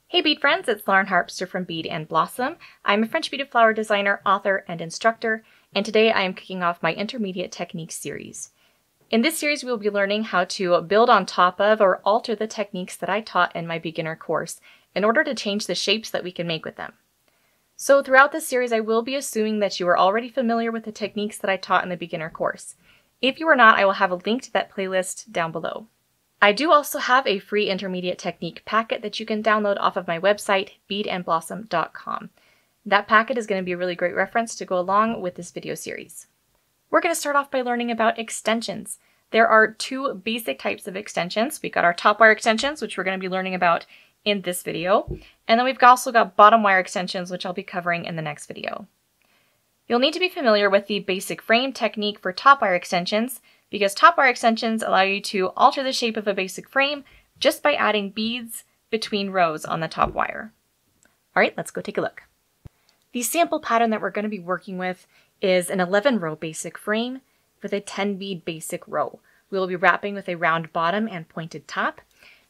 Hey bead friends, it's Lauren Harpster from Bead and Blossom. I'm a French beaded flower designer, author, and instructor, and today I am kicking off my Intermediate Techniques series. In this series, we will be learning how to build on top of or alter the techniques that I taught in my beginner course in order to change the shapes that we can make with them. So throughout this series, I will be assuming that you are already familiar with the techniques that I taught in the beginner course. If you are not, I will have a link to that playlist down below. I do also have a free intermediate technique packet that you can download off of my website, beadandblossom.com. That packet is going to be a really great reference to go along with this video series. We're going to start off by learning about extensions. There are two basic types of extensions. We've got our top wire extensions, which we're going to be learning about in this video, and then we've also got bottom wire extensions, which I'll be covering in the next video. You'll need to be familiar with the basic frame technique for top wire extensions, because top wire extensions allow you to alter the shape of a basic frame just by adding beads between rows on the top wire. All right, let's go take a look. The sample pattern that we're going to be working with is an 11-row basic frame with a 10-bead basic row. We will be wrapping with a round bottom and pointed top,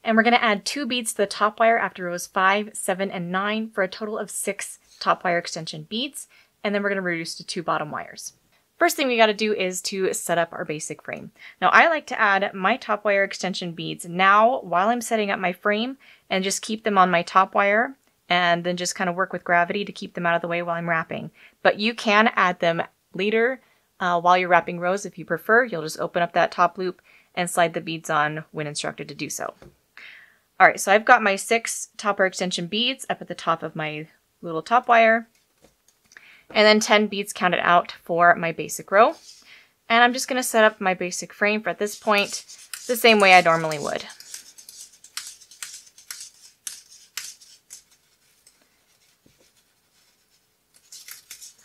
and we're going to add 2 beads to the top wire after rows 5, 7, and 9 for a total of 6 top wire extension beads, and then we're going to reduce to 2 bottom wires. First thing we got to do is to set up our basic frame. Now I like to add my top wire extension beads now while I'm setting up my frame and just keep them on my top wire and then just kind of work with gravity to keep them out of the way while I'm wrapping. But you can add them later while you're wrapping rows if you prefer. You'll just open up that top loop and slide the beads on when instructed to do so. All right, so I've got my 6 top wire extension beads up at the top of my little top wire, and then 10 beads counted out for my basic row. And I'm just going to set up my basic frame at this point the same way I normally would.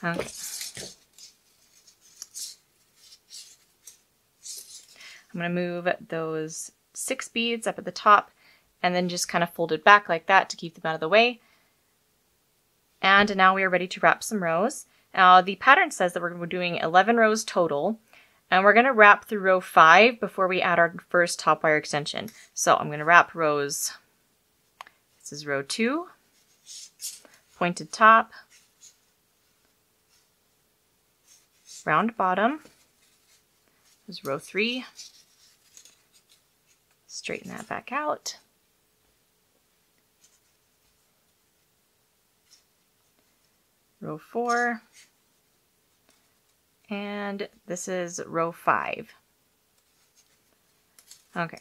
Okay. I'm going to move those 6 beads up at the top and then just kind of fold it back like that to keep them out of the way. And now we are ready to wrap some rows. Now the pattern says that we're doing 11 rows total, and we're going to wrap through row 5 before we add our first top wire extension. So I'm going to wrap rows, this is row 2, pointed top, round bottom, this is row 3, straighten that back out. Row 4, and this is row 5. Okay.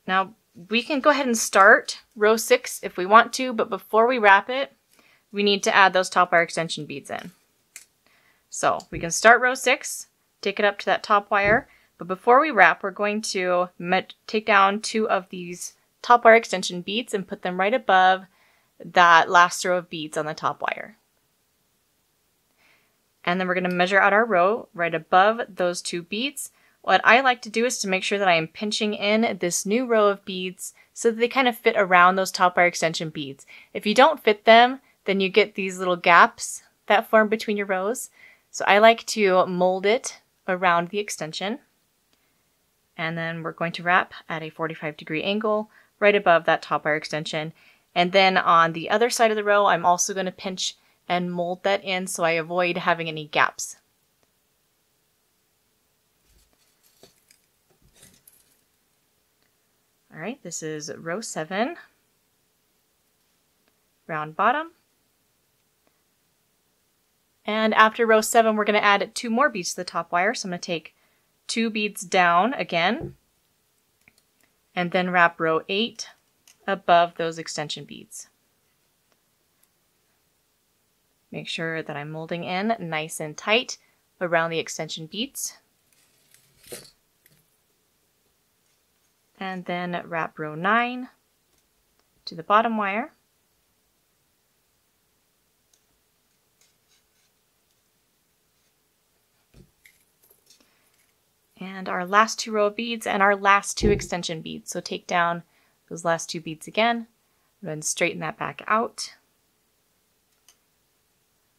Now we can go ahead and start row 6 if we want to, but before we wrap it, we need to add those top wire extension beads in. So we can start row 6, take it up to that top wire, but before we wrap, we're going to take down 2 of these top wire extension beads and put them right above that last row of beads on the top wire. And then we're going to measure out our row right above those 2 beads. What I like to do is to make sure that I am pinching in this new row of beads so that they kind of fit around those top wire extension beads. If you don't fit them, then you get these little gaps that form between your rows. So I like to mold it around the extension. And then we're going to wrap at a 45-degree angle right above that top wire extension. And then on the other side of the row, I'm also going to pinch and mold that in so I avoid having any gaps. All right, this is row 7, round bottom. And after row 7, we're going to add 2 more beads to the top wire. So I'm going to take 2 beads down again, and then wrap row 8 above those extension beads. Make sure that I'm molding in nice and tight around the extension beads. And then wrap row 9 to the bottom wire. And our last 2 row of beads and our last 2 extension beads. So take down those last 2 beads again, then straighten that back out.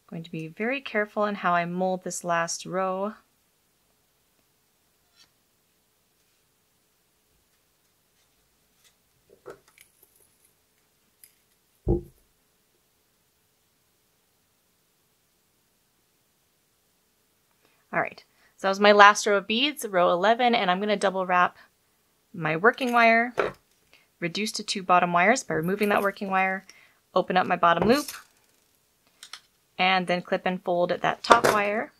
I'm going to be very careful in how I mold this last row. All right, so that was my last row of beads, row 11, and I'm going to double wrap my working wire, reduce to 2 bottom wires by removing that working wire, open up my bottom loop, and then clip and fold that top wire.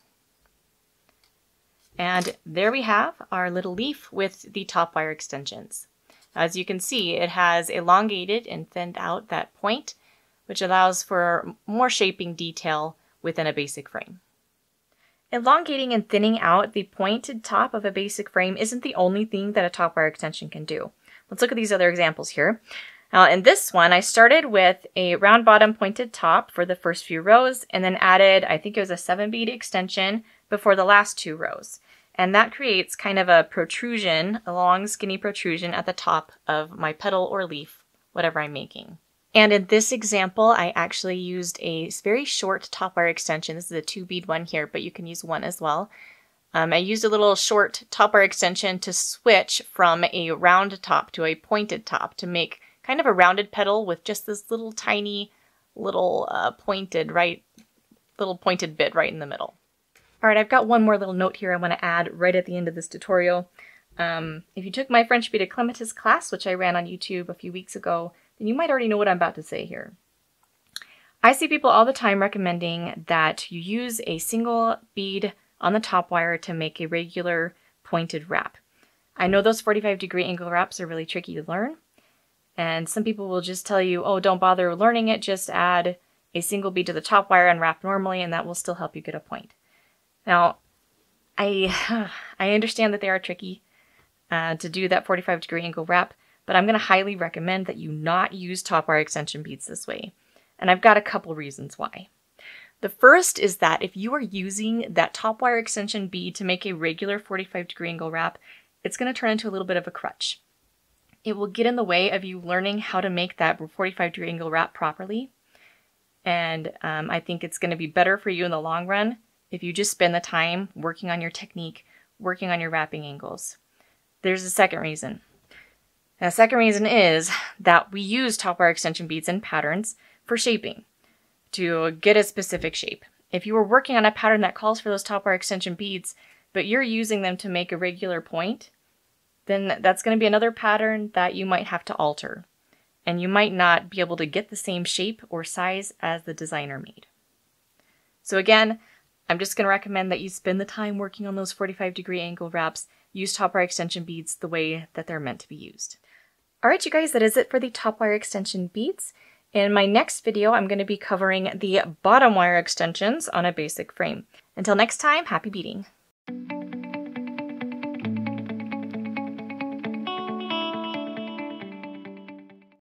And there we have our little leaf with the top wire extensions. As you can see, it has elongated and thinned out that point, which allows for more shaping detail within a basic frame. Elongating and thinning out the pointed top of a basic frame isn't the only thing that a top wire extension can do. Let's look at these other examples here. Now in this one, I started with a round bottom pointed top for the first few rows and then added, I think it was a 7-bead extension before the last 2 rows. And that creates kind of a protrusion, a long skinny protrusion at the top of my petal or leaf, whatever I'm making. And in this example, I actually used a very short top wire extension. This is a 2-bead one here, but you can use one as well. I used a little short top wire extension to switch from a round top to a pointed top to make kind of a rounded petal with just this little tiny little pointed bit right in the middle. All right, I've got one more little note here I want to add right at the end of this tutorial. If you took my French beaded clematis class, which I ran on YouTube a few weeks ago, then you might already know what I'm about to say here. I see people all the time recommending that you use a single bead on the top wire to make a regular pointed wrap. I know those 45-degree angle wraps are really tricky to learn, and some people will just tell you, oh, don't bother learning it, just add a single bead to the top wire and wrap normally, and that will still help you get a point. Now, I understand that they are tricky to do that 45-degree angle wrap, but I'm going to highly recommend that you not use top wire extension beads this way. And I've got a couple reasons why. The first is that if you are using that top wire extension bead to make a regular 45-degree angle wrap, it's going to turn into a little bit of a crutch. It will get in the way of you learning how to make that 45-degree angle wrap properly. And I think it's going to be better for you in the long run if you just spend the time working on your technique, working on your wrapping angles. There's a second reason. And the second reason is that we use top wire extension beads in patterns for shaping, to get a specific shape. If you were working on a pattern that calls for those top wire extension beads, but you're using them to make a regular point, then that's going to be another pattern that you might have to alter. And you might not be able to get the same shape or size as the designer made. So again, I'm just going to recommend that you spend the time working on those 45-degree angle wraps, use top wire extension beads the way that they're meant to be used. Alright you guys, that is it for the top wire extension beads. In my next video, I'm going to be covering the bottom wire extensions on a basic frame. Until next time, happy beading!